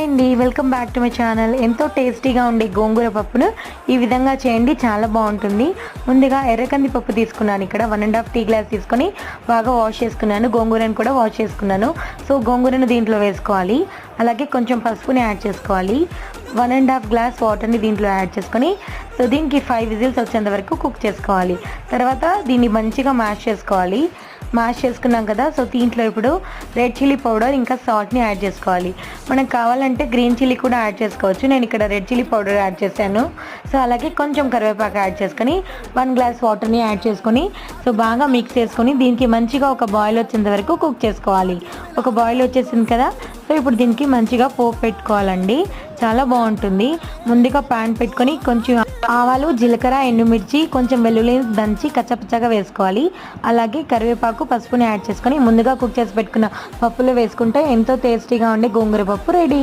అండి welcome back to my channel. ఎంతో టేస్టీగా ఉండే గోంగూర పప్పును ఈ విధంగా చేయండి, చాలా బాగుంటుంది. ముందుగా ఎర్రకంది పప్పు తీసుకున్నాను. ఇక్కడ 1.5 టీ గ్లాస్ తీసుకొని బాగా వాష్ చేసుకున్నాను. గోంగూరను కూడా వాష్ చేసుకున్నాను. సో గోంగూరను దీంట్లో వేసుకోవాలి. అలాగే కొంచెం పసుపుని యాడ్ చేసుకోవాలి. 1.5 గ్లాస్ వాటర్ని దీంట్లో యాడ్ చేసుకొని సో దీనికి 5 విజిల్స్ వచ్చేంత వరకు కుక్ చేసుకోవాలి. తర్వాత దీన్ని మంచిగా మ్యాష్ చేసుకోవాలి. మ్యాష్ చేసుకున్నాం కదా, సో దీంట్లో ఇప్పుడు రెడ్ చిల్లీ పౌడర్ ఇంకా సాల్ట్ని యాడ్ చేసుకోవాలి. మనకు కావాలంటే గ్రీన్ చిల్లీ కూడా యాడ్ చేసుకోవచ్చు. నేను ఇక్కడ రెడ్ చిల్లీ పౌడర్ యాడ్ చేశాను. సో అలాగే కొంచెం కరివేపాకు యాడ్ చేసుకొని 1 గ్లాస్ వాటర్ని యాడ్ చేసుకొని సో బాగా మిక్స్ చేసుకొని దీనికి మంచిగా ఒక బాయిల్ వచ్చేంత వరకు కుక్ చేసుకోవాలి. ఒక బాయిల్ వచ్చేసింది కదా, సో ఇప్పుడు దీనికి మంచిగా పోపు పెట్టుకోవాలండి. చాలా బాగుంటుంది. ముందుగా ప్యాన్ పెట్టుకొని కొంచెం ఆవాలు, జీలకర్ర, ఎండుమిర్చి, కొంచెం వెల్లుల్లి దంచి కచ్చపచ్చగా వేసుకోవాలి. అలాగే కరివేపాకు, పసుపుని యాడ్ చేసుకొని ముందుగా కుక్ చేసి పెట్టుకున్న పప్పులో వేసుకుంటే ఎంతో టేస్టీగా ఉండే గోంగూర పప్పు రెడీ.